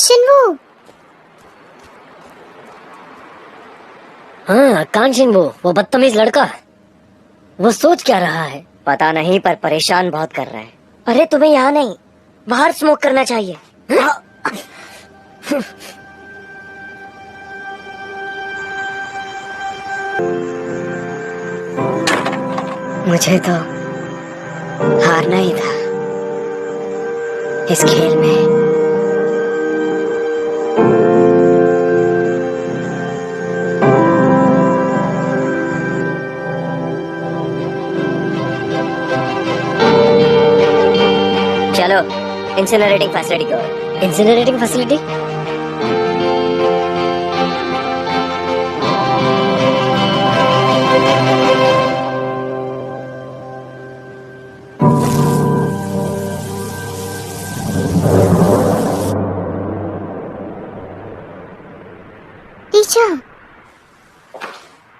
शिनवू। हाँ, कांशिन वो बदतमीज लड़का। वो सोच क्या रहा है पता नहीं, पर परेशान बहुत कर रहा है। अरे तुम्हें यहाँ नहीं, बाहर स्मोक करना चाहिए। मुझे तो हारना ही था इस खेल में। चलो इंसिनरेटिंग फैसिलिटी की ओर। इंसिनरेटिंग फैसिलिटी? टीचर,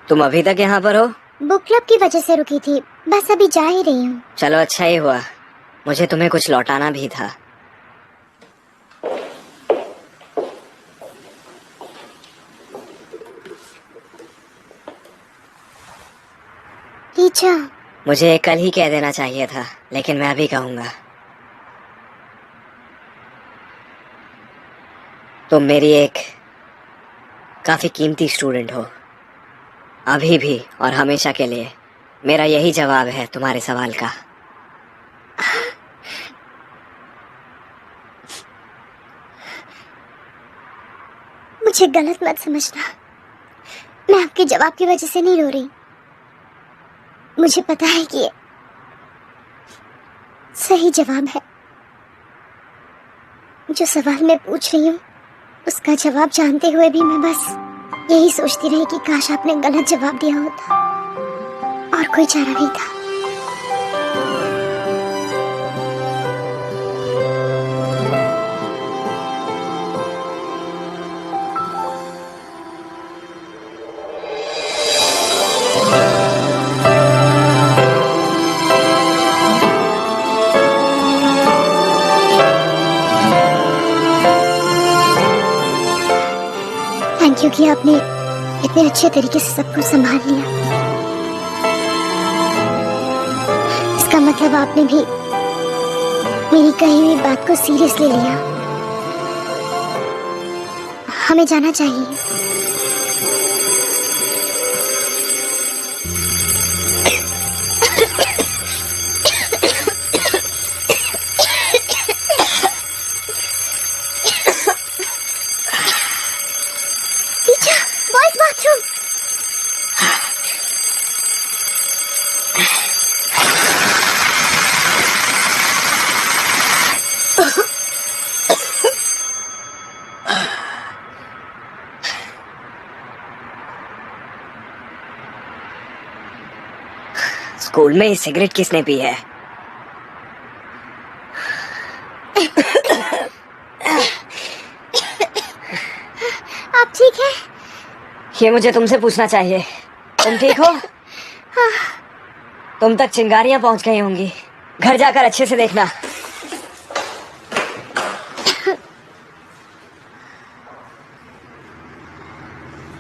तुम अभी तक यहाँ पर हो? बुक क्लब की वजह से रुकी थी, बस अभी जा ही रही हूँ। चलो अच्छा ही हुआ, मुझे तुम्हें कुछ लौटाना भी था। टीचर, मुझे कल ही कह देना चाहिए था, लेकिन मैं अभी कहूंगा। तुम मेरी एक काफी कीमती स्टूडेंट हो, अभी भी और हमेशा के लिए। मेरा यही जवाब है तुम्हारे सवाल का। मुझे गलत मत समझना, मैं आपके जवाब की वजह से नहीं रो रही। मुझे पता है कि ये सही जवाब है। जो सवाल मैं पूछ रही हूँ उसका जवाब जानते हुए भी मैं बस यही सोचती रही कि काश आपने गलत जवाब दिया होता, और कोई चारा नहीं था। थैंक यू कि आपने इतने अच्छे तरीके से सब कुछ संभाल लिया। इसका मतलब आपने भी मेरी कही हुई बात को सीरियसली लिया। हमें जाना चाहिए। Teacher, boys bathroom. स्कूल में सिगरेट किसने पी है? आप ठीक है? ये मुझे तुमसे पूछना चाहिए। तुम ठीक हो? तुम तक चिंगारियां पहुंच गई होंगी। घर जाकर अच्छे से देखना।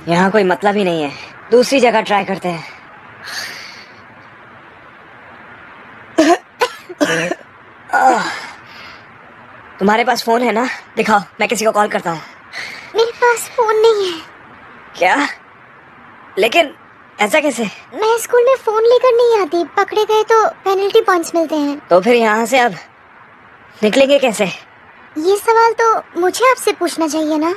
यहाँ कोई मतलब ही नहीं है, दूसरी जगह ट्राई करते हैं। तुम्हारे पास फोन है ना? दिखाओ, मैं किसी को कॉल करता हूँ। मेरे पास फोन नहीं है। क्या? लेकिन ऐसा कैसे? मैं स्कूल में फोन लेकर नहीं आती, पकड़े गए तो पेनल्टी पॉइंट्स मिलते हैं। तो फिर यहाँ से अब निकलेंगे कैसे? ये सवाल तो मुझे आपसे पूछना चाहिए ना।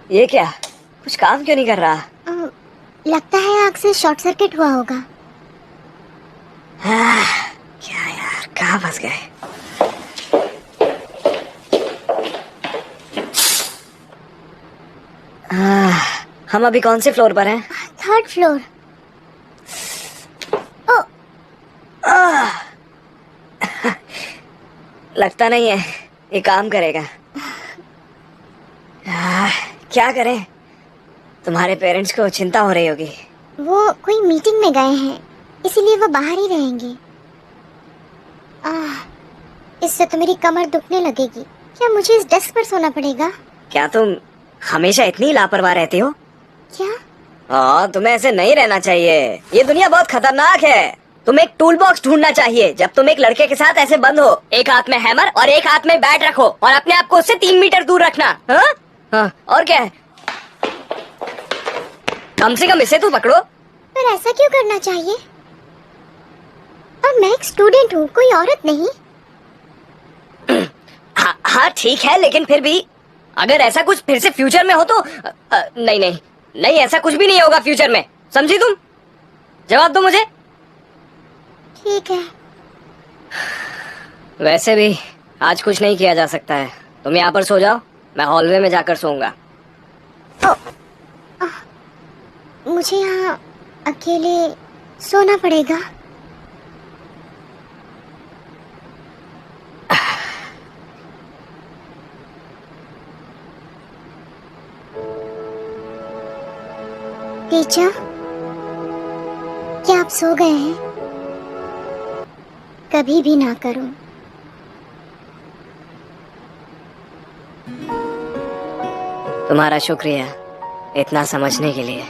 ये क्या, कुछ काम क्यों नहीं कर रहा? लगता है आग से शॉर्ट सर्किट हुआ होगा। क्या यार, कहाँ फंस गए? हम अभी कौन से फ्लोर पर हैं? 3rd floor. लगता नहीं है ये काम करेगा। क्या करें? तुम्हारे पेरेंट्स को चिंता हो रही होगी। वो कोई मीटिंग में गए हैं, इसीलिए वो बाहर ही रहेंगे। इससे तो मेरी कमर दुखने लगेगी। क्या मुझे इस डेस्क पर सोना पड़ेगा? क्या तुम हमेशा इतनी लापरवाह रहती हो? क्या? तुम्हें ऐसे नहीं रहना चाहिए। ये दुनिया बहुत खतरनाक है। तुम एक टूल बॉक्स ढूंढना चाहिए। जब तुम एक लड़के के साथ ऐसे बंद हो, एक हाथ में हैमर और एक हाथ में बैट रखो और अपने आप को उससे 3 मीटर दूर रखना। हाँ, और क्या है? कम से कम इसे तो पकड़ो। पर ऐसा क्यों करना चाहिए? और मैं एक स्टूडेंट हूँ, कोई औरत नहीं। हाँ ठीक है, लेकिन फिर भी अगर ऐसा कुछ फिर से फ्यूचर में हो तो नहीं नहीं नहीं, ऐसा कुछ भी नहीं होगा फ्यूचर में, समझी तुम? जवाब दो मुझे। ठीक है। वैसे भी आज कुछ नहीं किया जा सकता है। तुम यहाँ पर सो जाओ, मैं हॉलवे में जाकर सोऊंगा। मुझे यहाँ अकेले सोना पड़ेगा। टीचर, क्या आप सो गए हैं? कभी भी ना करो। तुम्हारा शुक्रिया इतना समझने के लिए।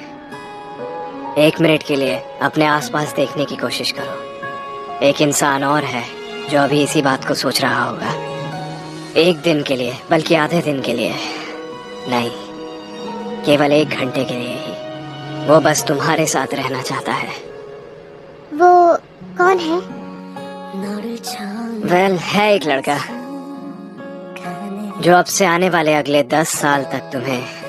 1 मिनट के लिए अपने आसपास देखने की कोशिश करो। एक इंसान और है जो अभी इसी बात को सोच रहा होगा। 1 दिन के लिए, बल्कि आधे दिन के लिए नहीं, केवल 1 घंटे के लिए ही। वो बस तुम्हारे साथ रहना चाहता है। वो कौन है? है एक लड़का जो अब से आने वाले अगले 10 साल तक तुम्हें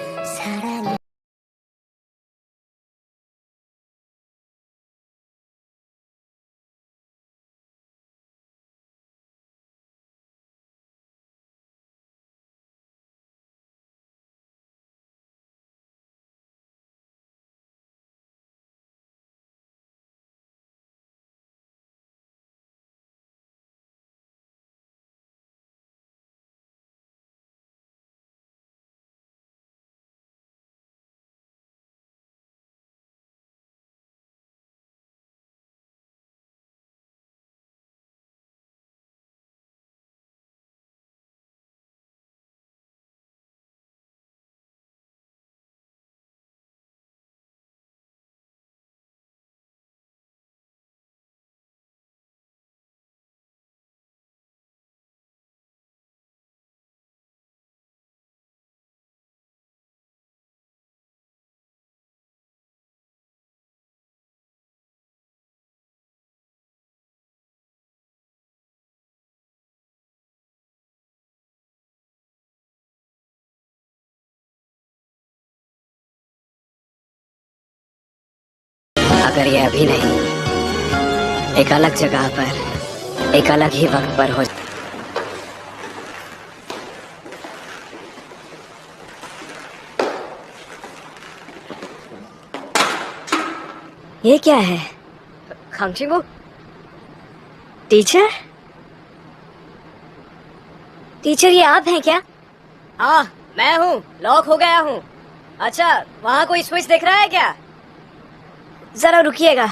अगर ये अभी नहीं, एक अलग जगह पर, एक अलग ही वक्त पर हो। ये क्या है? खांगचिंगू? टीचर? टीचर, ये आप हैं क्या? हाँ, मैं हूँ। लॉक हो गया हूँ। अच्छा, वहाँ कोई स्विच दिख रहा है क्या? जरा रुकिएगा।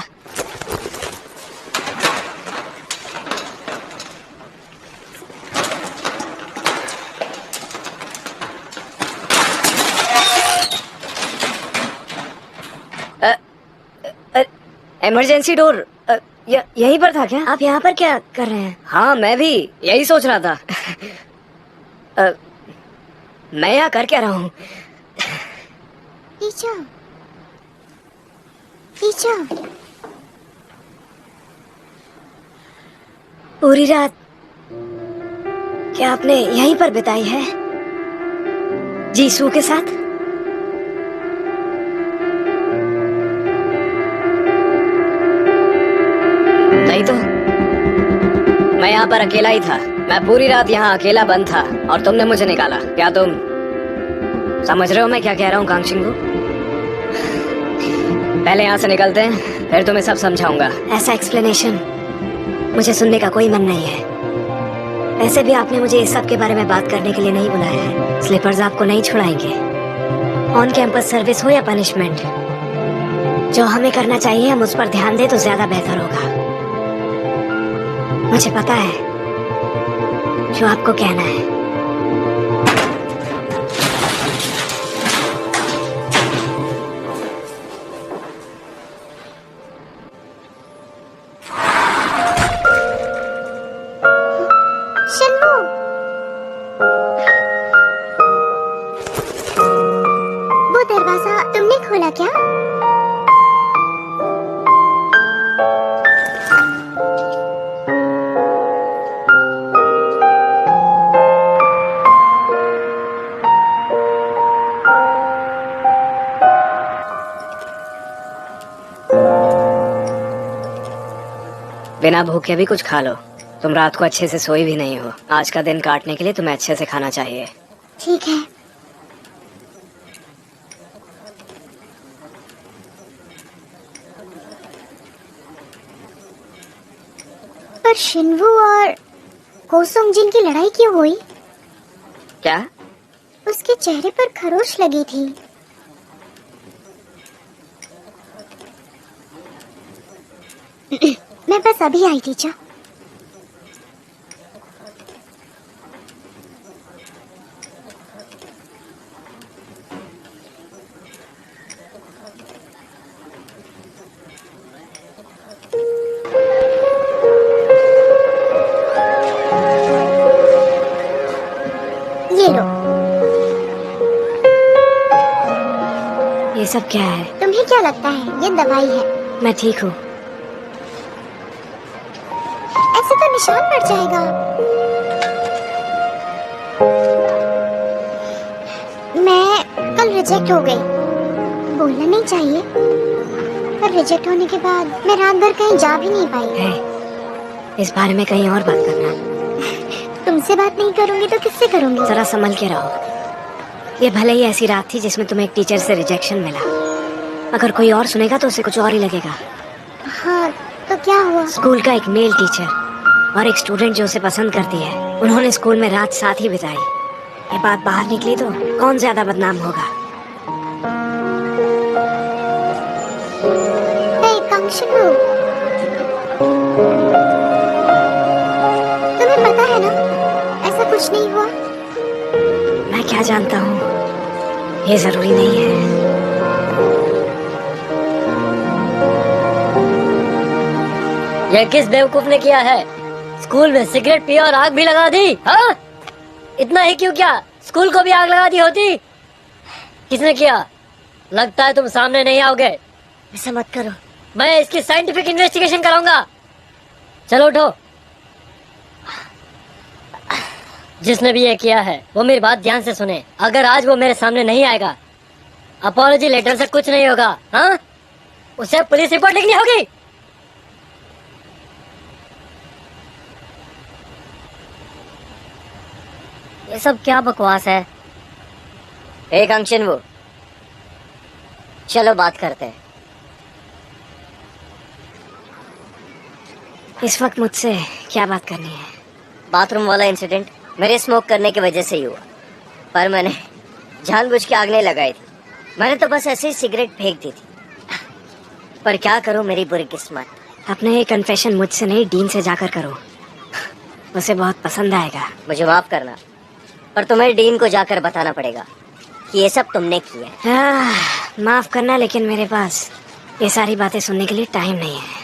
इमरजेंसी डोर यहीं पर था क्या? आप यहाँ पर क्या कर रहे हैं? हाँ, मैं भी यही सोच रहा था। मैं यहाँ कर क्या रहा हूँ? टीचर, टीचर, पूरी रात क्या आपने यहीं पर बिताई है जीसू के साथ? नहीं तो मैं यहाँ पर अकेला ही था। मैं पूरी रात यहाँ अकेला बंद था और तुमने मुझे निकाला। क्या तुम समझ रहे हो मैं क्या कह रहा हूँ कांगचिंगू? पहले यहाँ से निकलते हैं, फिर तुम्हें सब समझाऊंगा। ऐसा एक्सप्लेनेशन मुझे सुनने का कोई मन नहीं है। वैसे भी आपने मुझे इस सब के बारे में बात करने के लिए नहीं बुलाया है। स्लीपर्स आपको नहीं छुड़ाएंगे। ऑन कैंपस सर्विस हो या पनिशमेंट, जो हमें करना चाहिए हम उस पर ध्यान दें तो ज्यादा बेहतर होगा। मुझे पता है जो आपको कहना है। शिन्मू, वो दरवाजा तुमने खोला क्या? बिना भूखे भी कुछ खा लो। तुम रात को अच्छे से सोई भी नहीं हो। आज का दिन काटने के लिए तुम्हें अच्छे से खाना चाहिए। ठीक है। पर शिन्वू और कोसोंग जिन की लड़ाई क्यों हुई? क्या? उसके चेहरे पर खरोच लगी थी। मैं बस अभी आई थी। चा ये लो। ये सब क्या है? तुम्हें क्या लगता है? ये दवाई है। मैं ठीक हूँ। ऐसे तो निशान पड़ जाएगा। मैं कल रिजेक्ट हो गई। बोलना नहीं चाहिए, पर रिजेक्ट होने के बाद मैं रात भर कहीं जा भी नहीं पाई। है, इस बारे में कहीं और बात करना। तुमसे बात नहीं करूंगी तो किससे करूंगी? जरा संभल के रहो। ये भले ही ऐसी रात थी जिसमें तुम्हें एक टीचर से रिजेक्शन मिला। अगर कोई और सुनेगा तो उसे कुछ और ही लगेगा। हाँ, तो क्या हुआ? स्कूल का एक मेल टीचर और एक स्टूडेंट जो उसे पसंद करती है, उन्होंने स्कूल में रात साथ ही बिताई। ये बात बाहर निकली तो कौन ज्यादा बदनाम होगा? शिन्वू, तुम्हें पता है ना ऐसा कुछ नहीं हुआ। मैं क्या जानता हूँ, ये जरूरी नहीं है। यह किस बेवकूफ ने किया है? स्कूल में सिगरेट पी और आग भी लगा दी। हाँ, इतना ही क्यों, क्या स्कूल को भी आग लगा दी होती? किसने किया? लगता है तुम सामने नहीं आओगे। ऐसा मत करो। मैं इसकी साइंटिफिक इन्वेस्टिगेशन कराऊंगा। चलो उठो। जिसने भी ये किया है वो मेरी बात ध्यान से सुने। अगर आज वो मेरे सामने नहीं आएगा, अपॉलॉजी लेटर से कुछ नहीं होगा। हाँ, उसे पुलिस रिपोर्ट लिखनी होगी। ये सब क्या बकवास है? एक अंशन, वो चलो बात करते हैं। इस वक्त मुझसे क्या बात करनी है? बाथरूम वाला इंसिडेंट मेरे स्मोक करने की वजह से ही हुआ, पर मैंने जानबूझ के आग नहीं लगाई थी। मैंने तो बस ऐसे ही सिगरेट फेंक दी थी। पर क्या करूं, मेरी बुरी किस्मत। अपने ये कन्फेशन मुझसे नहीं, डीन से जाकर करो। उसे बहुत पसंद आएगा। मुझे माफ करना, पर तुम्हें डीन को जाकर बताना पड़ेगा कि ये सब तुमने किया है। माफ करना, लेकिन मेरे पास ये सारी बातें सुनने के लिए टाइम नहीं है।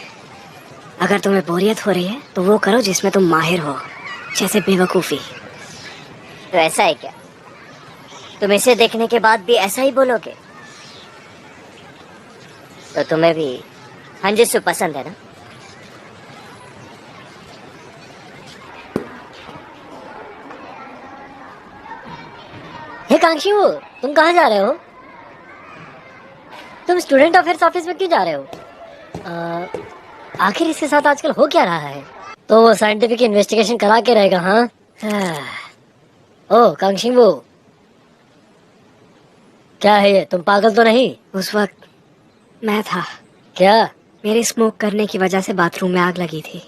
अगर तुम्हें बोरियत हो रही है तो वो करो जिसमें तुम माहिर हो, जैसे बेवकूफी। तो ऐसा है क्या? तुम इसे देखने के बाद भी ऐसा ही बोलोगे? तो तुम्हें भी हंजिसु पसंद है ना? हे कांक्षी, वो तुम कहाँ जा रहे हो? तुम स्टूडेंट अफेयर्स ऑफिस में क्यों जा रहे हो? आखिर इसके साथ आजकल हो क्या रहा है? तो वो साइंटिफिक इन्वेस्टिगेशन करा के रहेगा। हाँ, ओ कांक्षी, वो क्या है ये? तुम पागल तो नहीं? उस वक्त मैं था। क्या? मेरे स्मोक करने की वजह से बाथरूम में आग लगी थी,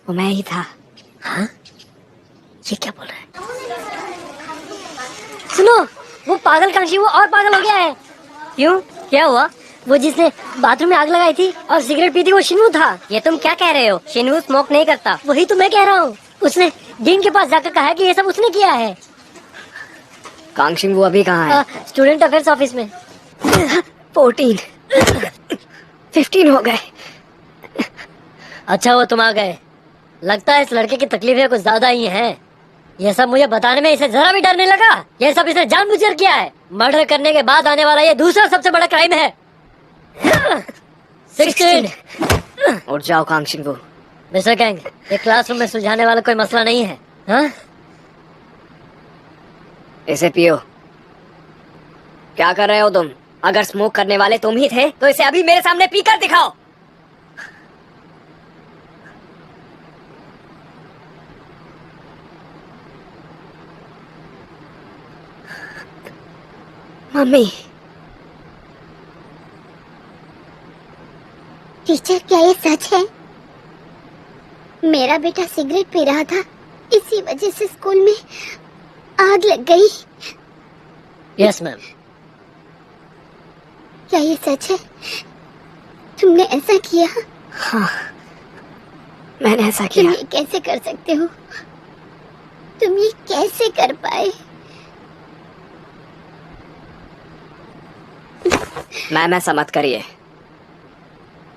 वो मैं ही था। हाँ, ये क्या बोल रहा है? सुनो, वो पागल कांशी वो और पागल हो गया है। क्यों, क्या हुआ? वो जिसने बाथरूम में आग लगाई थी और सिगरेट पी थी वो शिनू था। ये तुम क्या कह रहे हो? शिनू स्मोक नहीं करता। वही तो मैं कह रहा हूँ। उसने डीन के पास जाकर कहा है कि ये सब उसने किया है। कांगशिंग वो अभी कहाँ है? स्टूडेंट अफेयर्स ऑफिस में। 14 15 हो गए। अच्छा हुआ तुम आ गए। लगता है इस लड़के की तकलीफें कुछ ज्यादा ही हैं। ये सब मुझे बताने में इसे जरा भी डर नहीं लगा। ये सब इसने जानबूझकर किया है। मर्डर करने के बाद आने वाला ये दूसरा सबसे बड़ा क्राइम है। 16। उठ जाओ कांगशिंग वो। मिस्टर गैंग, ये क्लासरूम में सुलझाने वाला कोई मसला नहीं है। हाँ? इसे पियो। क्या कर रहे हो तुम? अगर स्मोक करने वाले तुम ही थे तो इसे अभी मेरे सामने पीकर दिखाओ। मम्मी। टीचर, क्या ये सच है? मेरा बेटा सिगरेट पी रहा था, इसी वजह से स्कूल में आग लग गई। Yes ma'am. क्या ये सच है? तुमने ऐसा किया? हाँ, मैंने ऐसा तुम किया। ये कैसे कर सकते हो? तुम ये कैसे कर पाए? मैम ऐसा मत करिए,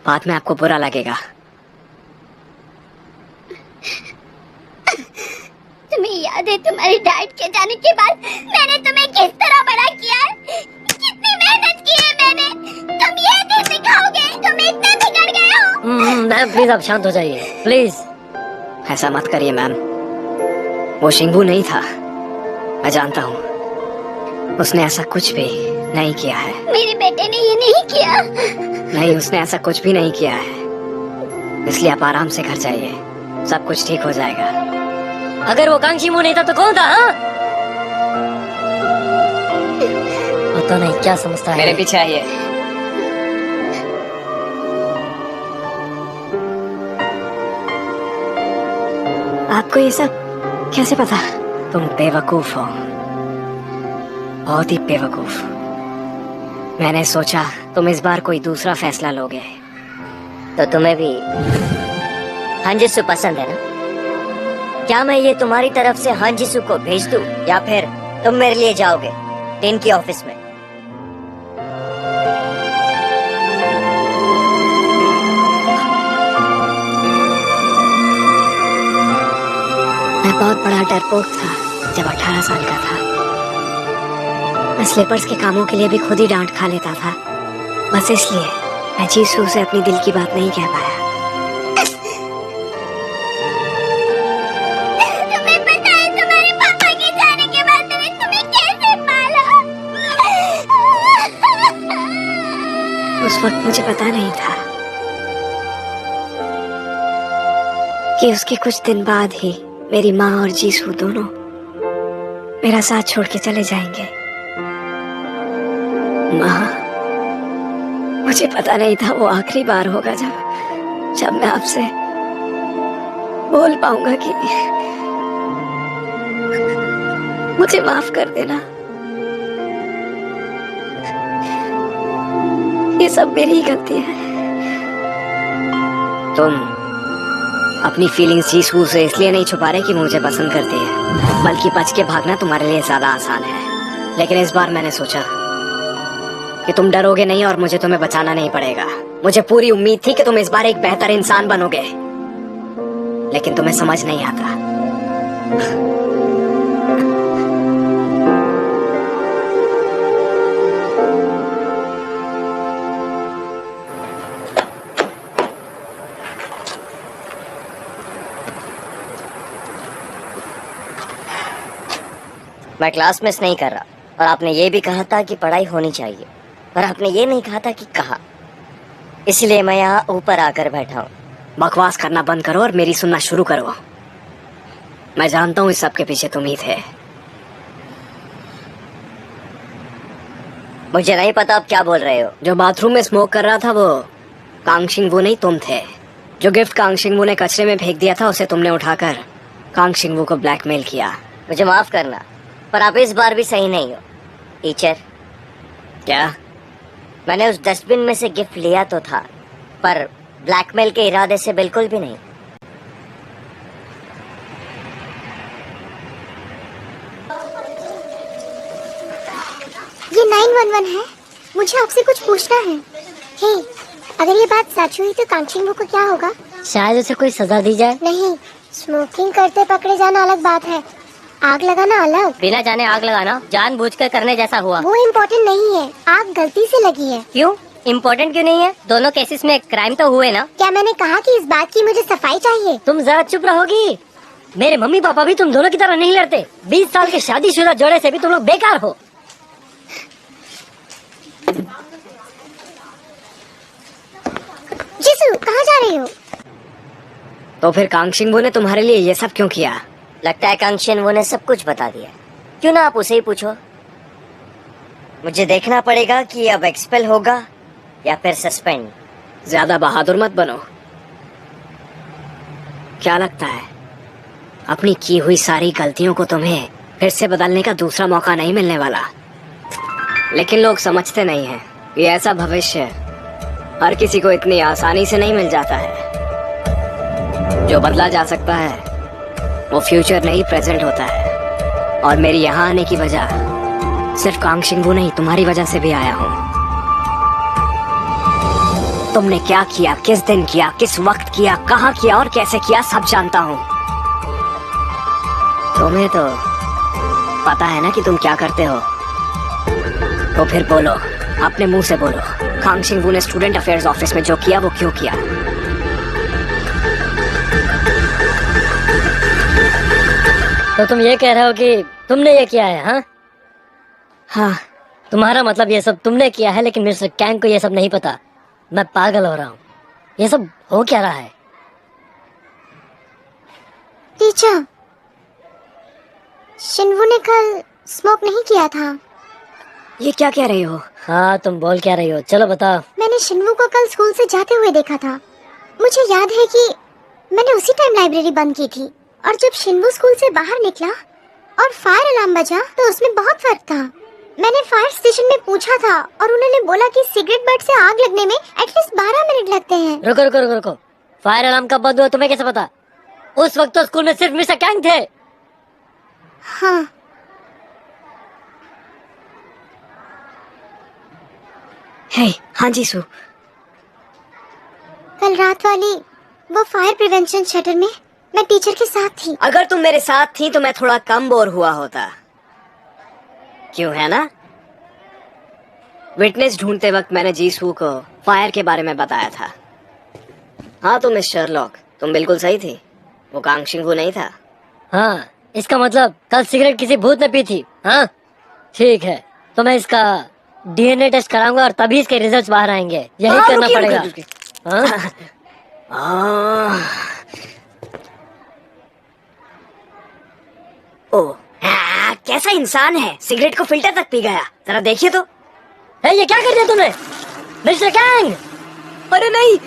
बाद में आपको बुरा लगेगा। तुम्हें याद है तुम्हारे डैड के जाने के बाद मैंने तुम्हें किस तरह बड़ा किया है? कितनी मेहनत की है मैंने। तुम ये नहीं सिखाओगे? तुम इतने बिगड़ गए हो। मैम प्लीज आप शांत हो जाइए, प्लीज। ऐसा मत करिए मैम। वो शिंगू नहीं था, मैं जानता हूँ। उसने ऐसा कुछ भी नहीं किया है। मेरे बेटे ने ये नहीं किया। नहीं, उसने ऐसा कुछ भी नहीं किया है। इसलिए आप आराम से घर जाइए, सब कुछ ठीक हो जाएगा। अगर वो कांक्षी मुंह नहीं था तो कौन था? हाँ? पता नहीं क्या समझता है। मेरे पीछे आइए। आपको ये सब कैसे पता? तुम बेवकूफ हो, बहुत ही बेवकूफ। मैंने सोचा तुम इस बार कोई दूसरा फैसला लोगे। तो तुम्हें भी हांजिसु पसंद है ना? क्या मैं ये तुम्हारी तरफ से हांजिसु को भेज दूं या फिर तुम मेरे लिए जाओगे डीन की ऑफिस में? मैं बहुत बड़ा डरपोक था जब 18 साल का था। मैं स्लीपर्स के कामों के लिए भी खुद ही डांट खा लेता था। बस इसलिए मैं जीसू से अपनी दिल की बात नहीं कह पाया। तुम्हें पता है तुम्हारे पापा के जाने के बाद मैंने तुम्हें कैसे पाला? उस वक्त मुझे पता नहीं था कि उसके कुछ दिन बाद ही मेरी माँ और जीसू दोनों मेरा साथ छोड़ के चले जाएंगे। माँ, मुझे पता नहीं था वो आखिरी बार होगा जब मैं आपसे बोल पाऊंगा कि मुझे माफ कर देना। ये सब मेरी ही गलती है। तुम अपनी फीलिंग्स जीसू से इसलिए नहीं छुपा रहे कि मुझे पसंद करती है, बल्कि बच के भागना तुम्हारे लिए ज्यादा आसान है। लेकिन इस बार मैंने सोचा कि तुम डरोगे नहीं और मुझे तुम्हें बचाना नहीं पड़ेगा। मुझे पूरी उम्मीद थी कि तुम इस बार एक बेहतर इंसान बनोगे, लेकिन तुम्हें समझ नहीं आता। मैं क्लास मिस नहीं कर रहा, और आपने ये भी कहा था कि पढ़ाई होनी चाहिए, पर आपने ये नहीं कहा था कि कहाँ। इसलिए मैं यहाँ ऊपर आकर बैठा हूँ। बकवास करना बंद करो और मेरी सुनना शुरू करो। मैं जानता हूँ इस सब के पीछे तुम ही थे। मुझे नहीं पता आप क्या बोल रहे हो। जो बाथरूम में स्मोक कर रहा था वो कांगशिंग वो नहीं, तुम थे। जो गिफ्ट कांगशिंग वो ने कचरे में फेंक दिया था उसे तुमने उठाकर कांगशिंग वो को ब्लैकमेल किया। मुझे माफ करना, पर आप इस बार भी सही नहीं हो। टीचर, क्या? मैंने उस डस्टबिन में से गिफ्ट लिया तो था, पर ब्लैकमेल के इरादे से बिल्कुल भी नहीं। ये 911 है। मुझे आपसे कुछ पूछना है। हे, अगर ये बात सच हुई तो कांगचिंग को क्या होगा? शायद उसे कोई सजा दी जाए। नहीं, स्मोकिंग करते पकड़े जाना अलग बात है, आग लगाना अलग। बिना जाने आग लगाना जानबूझकर करने जैसा हुआ। वो इम्पोर्टेंट नहीं है, आग गलती से लगी है। क्यों? इम्पोर्टेंट क्यों नहीं है? दोनों केसेस में क्राइम तो हुए ना। क्या मैंने कहा कि इस बात की मुझे सफाई चाहिए? तुम जरा चुप रहोगी? मेरे मम्मी पापा भी तुम दोनों की तरह नहीं लड़ते। 20 साल के शादीशुदा जोड़े से भी तुम लोग बेकार हो। जिसू, कहाँ जा रही हो? तो फिर कांगशिंगबू ने तुम्हारे लिए ये सब क्यों किया? लगता है कांगशिंगबू ने सब कुछ बता दिया। क्यों ना आप उसे ही पूछो। मुझे देखना पड़ेगा कि अब एक्सपेल होगा या फिर सस्पेंड। ज्यादा बहादुर मत बनो। क्या लगता है अपनी की हुई सारी गलतियों को तुम्हें फिर से बदलने का दूसरा मौका नहीं मिलने वाला? लेकिन लोग समझते नहीं हैं ये ऐसा भविष्य हर किसी को इतनी आसानी से नहीं मिल जाता है। जो बदला जा सकता है वो फ्यूचर नहीं प्रेजेंट होता है। और मेरी यहाँ आने की वजह सिर्फ कांगशिंगबू नहीं, तुम्हारी वजह से भी आया हूँ। तुमने क्या किया, किस दिन किया, किस वक्त किया, कहाँ किया और कैसे किया, सब जानता हूँ। तुम्हें तो पता है ना कि तुम क्या करते हो। तो फिर बोलो, अपने मुंह से बोलो, कांगशिंगबू ने स्टूडेंट अफेयर्स ऑफिस में जो किया वो क्यों किया? तो तुम ये कह रहे हो कि तुमने ये किया है? हाँ हाँ, तुम्हारा मतलब ये सब तुमने किया है, लेकिन मिस्टर कैंग को ये सब नहीं पता। मैं पागल हो रहा हूँ। ये सब हो क्या रहा है? टीचर, शिनवू ने कल स्मोक नहीं किया था। ये क्या कह रही हो? हाँ, तुम बोल क्या रही हो? चलो बताओ। मैंने शिनवू को कल स्कूल से जाते हुए देखा था। मुझे याद है कि मैंने उसी टाइम लाइब्रेरी बंद की थी, और जब शिनवू स्कूल से बाहर निकला और फायर अलार्म बजा तो उसमें बहुत फर्क था। मैंने फायर स्टेशन में पूछा था और उन्होंने बोला कि सिगरेट बट से आग लगने में एटलीस्ट 12 मिनट लगते हैं। रुको रुको रुको रुको, फायर अलार्म कब बंद हुआ तुम्हें कैसे पता? उस वक्त तो स्कूल में सिर्फ मिस्टर कैंग थे। हाँ, हे, हाँ जी सू। कल रात वाली वो फायर प्रिवेंशन शटर में मैं टीचर के साथ थी। अगर तुम मेरे साथ थी तो मैं थोड़ा कम बोर हुआ होता। क्यों, है ना? विटनेस ढूंढते वक्त मैंने जीसू को फायर के बारे में बताया था। हाँ तो मिस शर्लॉक, तुम बिल्कुल सही थी, वो कांगशिंगबू नहीं था। हाँ, इसका मतलब कल सिगरेट किसी भूत ने पी थी। हाँ ठीक है, तो मैं इसका डीएनए टेस्ट कराऊंगा और तभी इसके रिजल्ट्स बाहर आएंगे। यही करना पड़ेगा। हाँ? ओ, कैसा इंसान है, सिगरेट को फिल्टर तक पी गया। जरा देखिए तो। ये क्या कर दिया तुमने मिस्टर कैंग? अरे नहीं,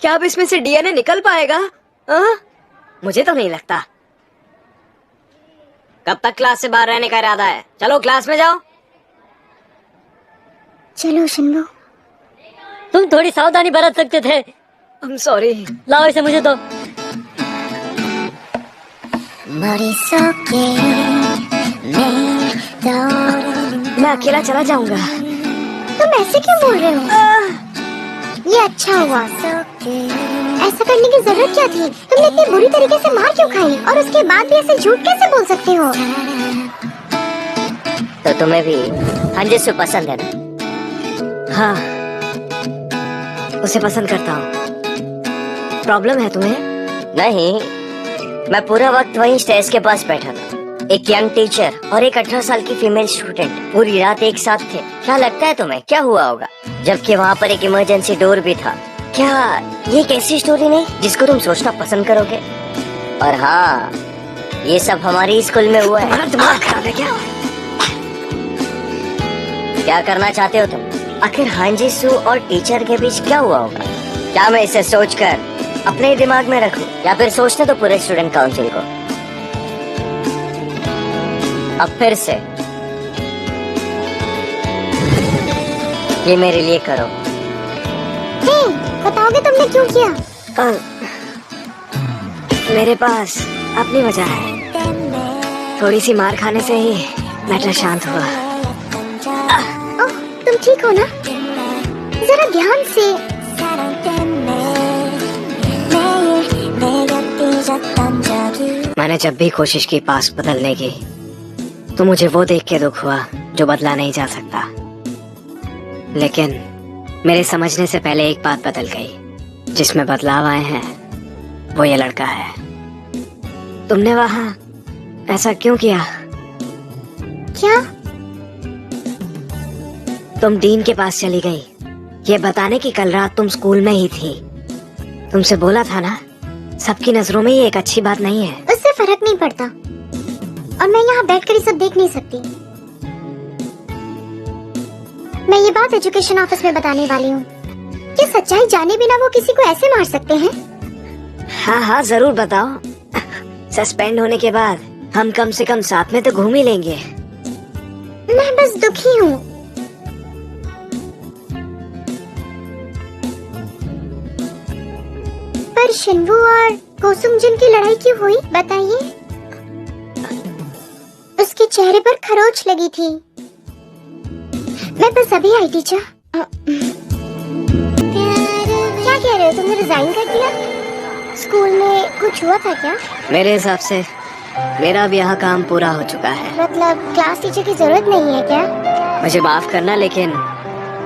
क्या अब इसमें से डीएनए निकल पाएगा? मुझे तो नहीं लगता। कब तक क्लास से बाहर रहने का इरादा है? चलो क्लास में जाओ। चलो शिनवू। तुम थोड़ी सावधानी बरत सकते थे। I'm sorry। लाओ इसे मुझे तो। मैं अकेला चला जाऊंगा। तुम ऐसे क्यों बोल रहे हो? ये अच्छा हुआ। ऐसा करने की जरूरत क्या थी? तुमने इतनी बुरी तरीके से मार क्यों खाई? और उसके बाद भी ऐसे झूठ कैसे बोल सकते हो? तो तुम्हें भी हांजिसू पसंद है ना? हाँ, उसे पसंद करता हूँ। प्रॉब्लम है तुम्हें? नहीं, मैं पूरा वक्त वहीं स्टेज के पास बैठा था। एक यंग टीचर और एक 18 साल की फीमेल स्टूडेंट पूरी रात एक साथ थे। क्या लगता है तुम्हें क्या हुआ होगा? जबकि वहाँ पर एक इमरजेंसी डोर भी था। क्या ये एक ऐसी स्टोरी नहीं जिसको तुम सोचना पसंद करोगे? और हाँ, ये सब हमारी स्कूल में हुआ है। दिमाग खराब है क्या? क्या करना चाहते हो तुम? आखिर हांजिसू और टीचर के बीच क्या हुआ होगा? क्या मैं इसे सोचकर अपने दिमाग में रखूं या फिर सोचने तो पूरे स्टूडेंट काउंसिल को? अब फिर से ये मेरे लिए करो। हे, बताओगे तुमने क्यों किया? मेरे पास अपनी वजह है। थोड़ी सी मार खाने से ही मैटर शांत हुआ। ओह, तुम ठीक हो ना? जरा ध्यान से। मैंने जब भी कोशिश की पास बदलने की, तो मुझे वो देख के दुख हुआ जो बदला नहीं जा सकता। लेकिन मेरे समझने से पहले एक बात बदल गई। जिसमें बदलाव आए हैं वो ये लड़का है। तुमने वहां ऐसा क्यों किया? क्या? तुम डीन के पास चली गई ये बताने की कल रात तुम स्कूल में ही थी। तुमसे बोला था ना, सबकी नजरों में ये एक अच्छी बात नहीं है। उससे फर्क नहीं पड़ता, और मैं यहाँ बैठकर ये सब देख नहीं सकती। मैं ये बात एजुकेशन ऑफिस में बताने वाली हूँ। ये सच्चाई जाने बिना वो किसी को ऐसे मार सकते हैं? हाँ हाँ जरूर बताओ। सस्पेंड होने के बाद हम कम से कम साथ में तो घूम ही लेंगे। मैं बस दुखी हूँ। पर शिन्वू और कोसुंगजिन की लड़ाई क्यों हुई, बताइए? उसके चेहरे पर खरोच लगी थी। मैं बस अभी आई टीचर। क्या कह रहे हो, तुमने रिजाइन कर दिया? स्कूल में कुछ हुआ था क्या? मेरे हिसाब से मेरा अब यहाँ काम पूरा हो चुका है। मतलब क्लास टीचर की जरूरत नहीं है क्या? मुझे माफ करना, लेकिन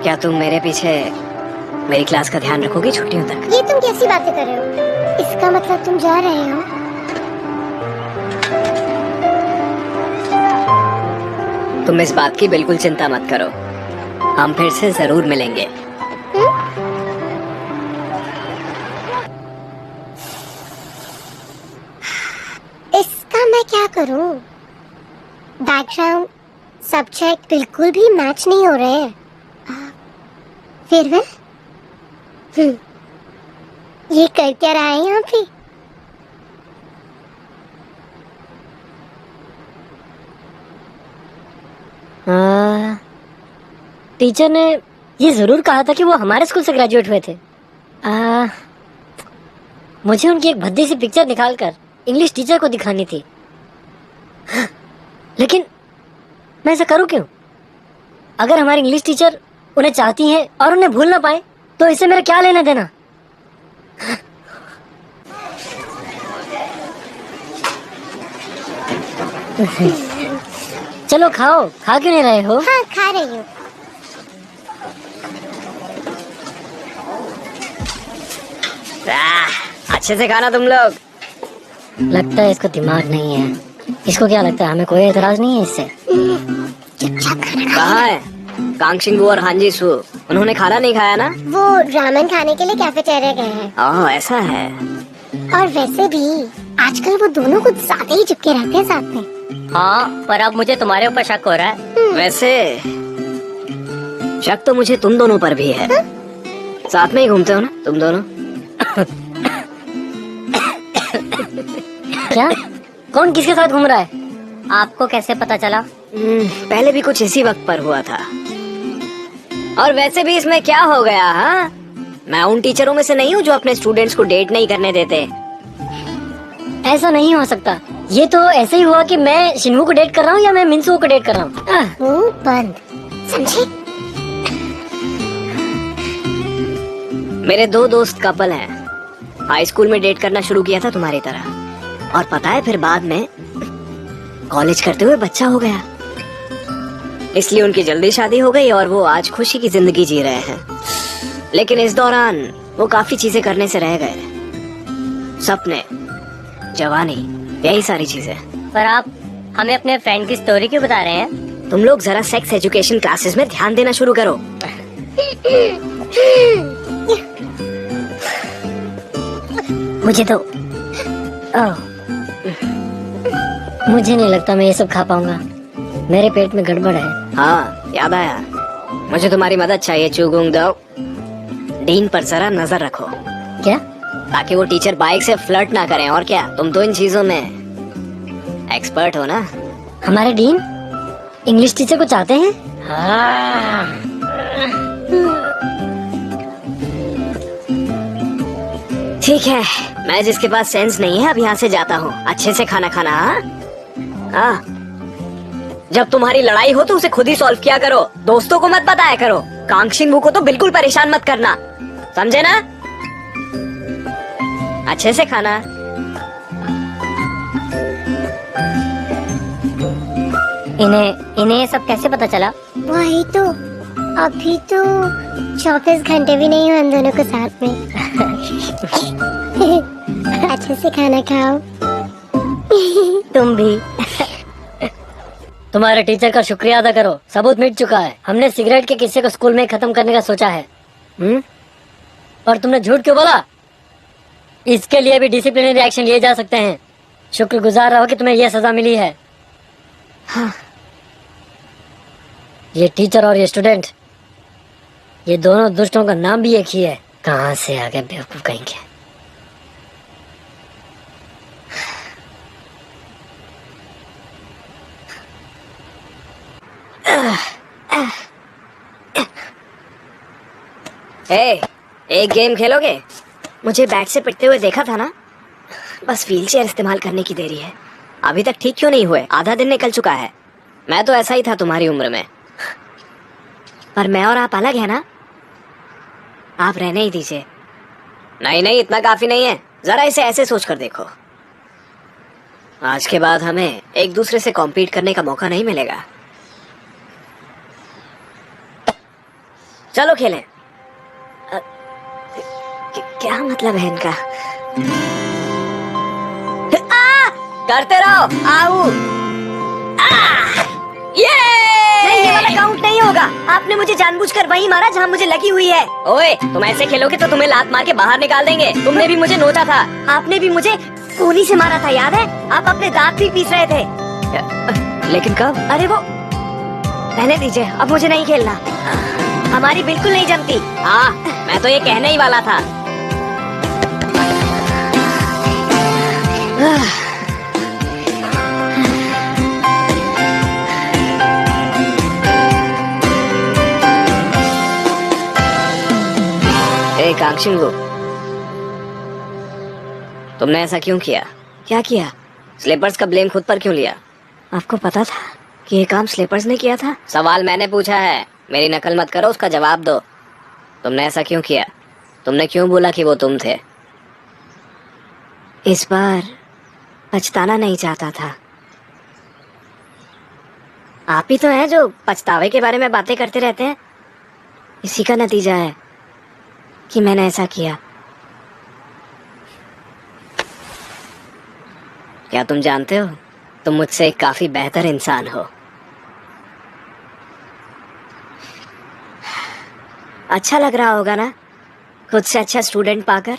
क्या तुम मेरे पीछे मेरी क्लास का ध्यान रखोगी छुट्टियों तक? ये तुम कैसी बातें कर रहे हो? इसका मतलब तुम जा रहे हो? तुम इस बात की बिल्कुल चिंता मत करो, हम फिर से जरूर मिलेंगे। इसका मैं क्या करूं? बैकग्राउंड सब्जेक्ट बिल्कुल भी मैच नहीं हो रहे हैं। फेयरवेल? ये कर क्या रहा है यहाँ पे? टीचर ने ये जरूर कहा था कि वो हमारे स्कूल से ग्रेजुएट हुए थे। मुझे उनकी एक भद्दी सी पिक्चर निकालकर इंग्लिश टीचर को दिखानी थी। लेकिन मैं ऐसा करूं क्यों? अगर हमारी इंग्लिश टीचर उन्हें चाहती हैं और उन्हें भूल ना पाए तो इससे मेरा क्या लेना देना? चलो खाओ, खा क्यों नहीं रहे हो? हाँ, खा रही हूँ। अच्छे से खाना तुम लोग। लगता है इसको दिमाग नहीं है। इसको क्या लगता है हमें कोई एतराज नहीं है इससे? कहाँ है कांगशिंगू और हांजी सू? उन्होंने खाना नहीं खाया ना? वो रामेन खाने के लिए कैफेटेरिया गए हैं। ओह ऐसा है। और वैसे भी आजकल वो दोनों कुछ ज्यादा ही चिपके रहते हैं साथ में। हाँ, पर अब मुझे तुम्हारे ऊपर शक हो रहा है। वैसे शक तो मुझे तुम दोनों पर भी है। साथ में ही घूमते हो ना तुम दोनों? क्या? कौन किसके साथ घूम रहा है? आपको कैसे पता चला? पहले भी कुछ इसी वक्त पर हुआ था। और वैसे भी इसमें क्या हो गया? हाँ, मैं उन टीचरों में से नहीं हूँ जो अपने स्टूडेंट्स को डेट नहीं करने देते। ऐसा नहीं हो सकता। ये तो ऐसे ही हुआ कि मैं शिन्वू को डेट कर रहा हूँ या मैं मिनसू को डेट कर रहा हूँ। मुंह बंद, समझे? मेरे दो दोस्त कपल हैं। हाई स्कूल में डेट करना शुरू किया था तुम्हारी तरह, और पता है फिर बाद में कॉलेज करते हुए बच्चा हो गया। इसलिए उनकी जल्दी शादी हो गई और वो आज खुशी की जिंदगी जी रहे हैं। लेकिन इस दौरान वो काफी चीजें करने से रह गए। सपने, जवानी, यही सारी चीजें। पर आप हमें अपने फ्रेंड की स्टोरी क्यों बता रहे हैं? तुम लोग जरा सेक्स एजुकेशन क्लासेस में ध्यान देना शुरू करो। मुझे तो मुझे नहीं लगता मैं ये सब खा पाऊंगा। मेरे पेट में गड़बड़ है। हाँ, याद आया, मुझे तुम्हारी मदद चाहिए चुगुंग दो। डीन पर जरा नजर रखो। क्या? ताकि वो टीचर बाइक से फ्लर्ट ना करें। और क्या, तुम तो इन चीजों में एक्सपर्ट हो ना? हमारे डीन इंग्लिश टीचर को चाहते हैं। हाँ। ठीक है, मैं जिसके पास सेंस नहीं है अब यहाँ से जाता हूँ। अच्छे से खाना खाना। हाँ हाँ, जब तुम्हारी लड़ाई हो तो उसे खुद ही सॉल्व किया करो, दोस्तों को मत बताया करो। कांगशिंगबू को तो बिल्कुल परेशान मत करना, समझे ना? अच्छे से खाना। इन्हें ये सब कैसे पता चला? वही तो, अभी तो 24 घंटे भी नहीं हुए हम दोनों को साथ में। अच्छे से खाना खाओ। तुम भी। तुम्हारे टीचर का शुक्रिया अदा करो, सबूत मिट चुका है। हमने सिगरेट के किस्से को स्कूल में खत्म करने का सोचा है। और तुमने झूठ क्यों बोला? इसके लिए भी डिसिप्लिनरी एक्शन लिए जा सकते हैं। शुक्रगुजार रहो कि तुम्हें यह सजा मिली है। हाँ। ये टीचर और ये स्टूडेंट, ये दोनों दुष्टों का नाम भी एक ही है। कहाँ से आ गए बेवकूफ कहेंगे। एक गेम खेलोगे? मुझे बैट से पिटते हुए देखा था ना? बस व्हीलचेयर इस्तेमाल करने की देरी है। अभी तक ठीक क्यों नहीं हुए? आधा दिन निकल चुका है। मैं तो ऐसा ही था तुम्हारी उम्र में, पर मैं और आप अलग है ना? आप रहने ही दीजिए। नहीं नहीं, इतना काफी नहीं है। जरा इसे ऐसे सोच कर देखो, आज के बाद हमें एक दूसरे से कॉम्पीट करने का मौका नहीं मिलेगा। चलो खेलें। क्या मतलब है इनका? करते रहो। आओ। ये वाला काउंट नहीं होगा। आपने मुझे जानबूझकर वहीं मारा जहाँ मुझे लगी हुई है। ओए, तुम ऐसे खेलोगे तो तुम्हें लात मार के बाहर निकाल देंगे। तुमने भी मुझे नोचा था। आपने भी मुझे कोहनी से मारा था, याद है? आप अपने दांत भी पीस रहे थे। लेकिन कब? अरे वो रहने दीजिए, अब मुझे नहीं खेलना। हमारी बिल्कुल नहीं जमती। हाँ, मैं तो ये कहने ही वाला था। कांगशिंगबू, तुमने ऐसा क्यों किया? क्या किया? स्लीपर्स का ब्लेम खुद पर क्यों लिया? आपको पता था कि ये काम स्लीपर्स ने किया था? सवाल मैंने पूछा है, मेरी नकल मत करो, उसका जवाब दो। तुमने ऐसा क्यों किया? तुमने क्यों बोला कि वो तुम थे? इस बार पछताना नहीं चाहता था। आप ही तो हैं जो पछतावे के बारे में बातें करते रहते हैं। इसी का नतीजा है कि मैंने ऐसा किया। क्या तुम जानते हो, तुम मुझसे एक काफी बेहतर इंसान हो। अच्छा लग रहा होगा ना खुद से अच्छा स्टूडेंट पाकर?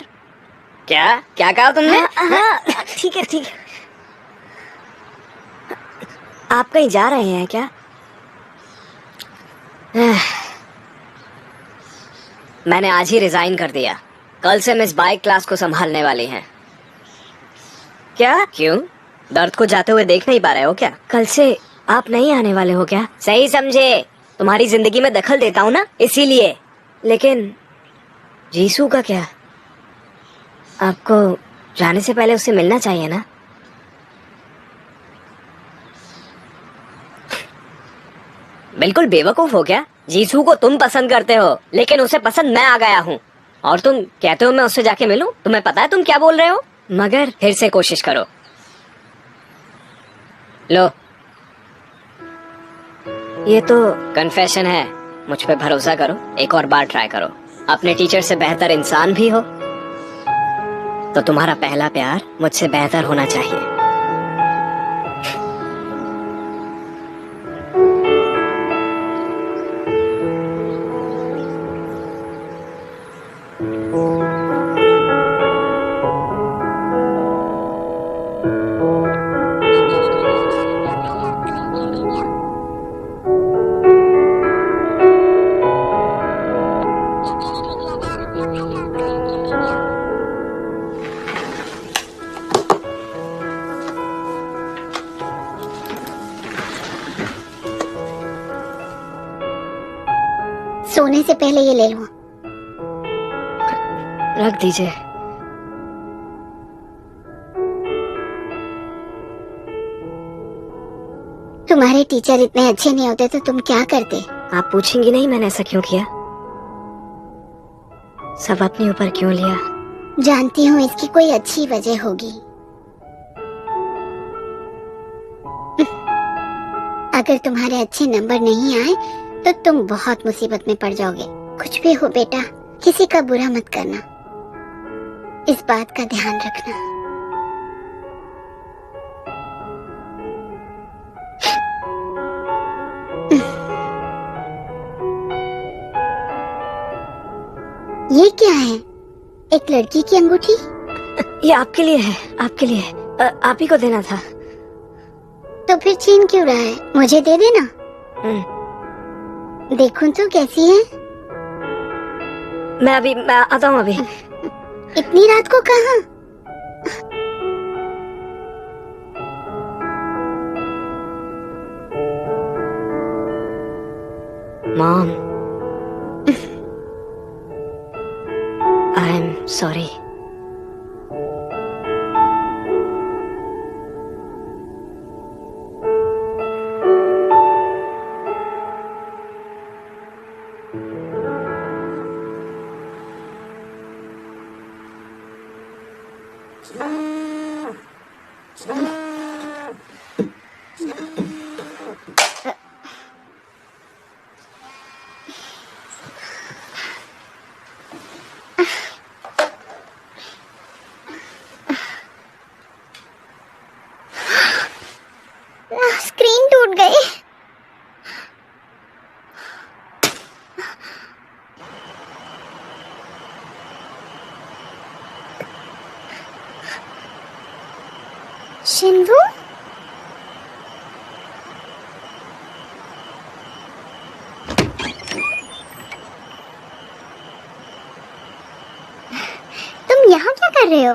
क्या क्या कहा तुमने? हाँ, ठीक है ठीक है। आप कहीं जा रहे हैं क्या? मैंने आज ही रिजाइन कर दिया। कल से मिस बाइक क्लास को संभालने वाली हैं। क्या? क्यों? दर्द को जाते हुए देख नहीं पा रहे हो क्या? कल से आप नहीं आने वाले हो क्या? सही समझे, तुम्हारी जिंदगी में दखल देता हूँ ना, इसीलिए। लेकिन जीसू का क्या? आपको जाने से पहले उससे मिलना चाहिए ना? बिल्कुल बेवकूफ हो क्या? जीसू को तुम पसंद करते हो, लेकिन उसे पसंद मैं आ गया हूँ। और तुम कहते हो मैं उससे जाके मिलूं? तुम्हें पता है तुम क्या बोल रहे हो? मगर फिर से कोशिश करो। लो, ये तो कन्फेशन है। मुझ पे भरोसा करो, एक और बार ट्राई करो। अपने टीचर से बेहतर इंसान भी हो तो तुम्हारा पहला प्यार मुझसे बेहतर होना चाहिए। सोने से पहले ये ले लो। रख दीजिए। तुम्हारे टीचर इतने अच्छे नहीं होते तो तुम क्या करते? आप पूछेंगी नहीं मैंने ऐसा क्यों किया, सब अपने ऊपर क्यों लिया? जानती हूँ इसकी कोई अच्छी वजह होगी। अगर तुम्हारे अच्छे नंबर नहीं आए तो तुम बहुत मुसीबत में पड़ जाओगे। कुछ भी हो बेटा, किसी का बुरा मत करना, इस बात का ध्यान रखना। ये क्या है? एक लड़की की अंगूठी? ये आपके लिए है, आपके लिए। आप ही को देना था। तो फिर छीन क्यों रहा है? मुझे दे देना। देखूं तो कैसी है? मैं आता हूँ अभी। इतनी रात को कहाँ? Mom, I am sorry. Screen टूट गई। शिन्वू, तुम यहाँ क्या कर रहे हो?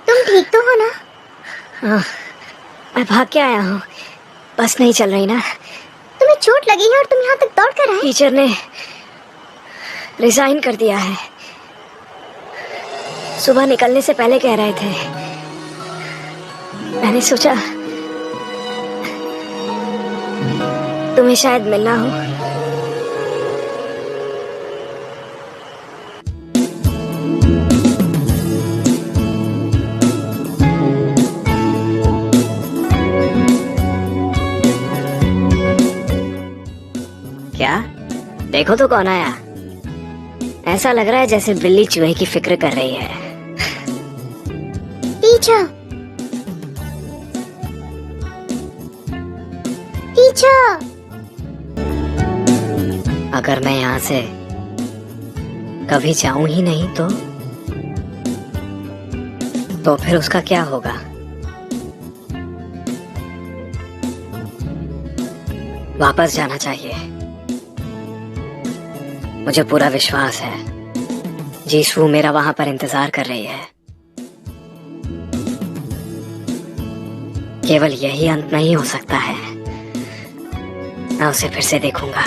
तुम ठीक तो हो ना? हाँ, मैं भाग के आया हूँ, बस नहीं चल रही ना। तुम्हें चोट लगी है और तुम यहाँ तक दौड़ कर आए? टीचर ने रिजाइन कर दिया है। सुबह निकलने से पहले कह रहे थे। मैंने सोचा तुम्हें शायद मिलना हो। क्या? देखो तो कौन आया। ऐसा लग रहा है जैसे बिल्ली चूहे की फिक्र कर रही है। Teacher, teacher. अगर मैं यहाँ से कभी जाऊं ही नहीं तो फिर उसका क्या होगा? वापस जाना चाहिए। मुझे पूरा विश्वास है जीशू मेरा वहां पर इंतजार कर रही है। केवल यही अंत नहीं हो सकता है। मैं उसे फिर से देखूंगा।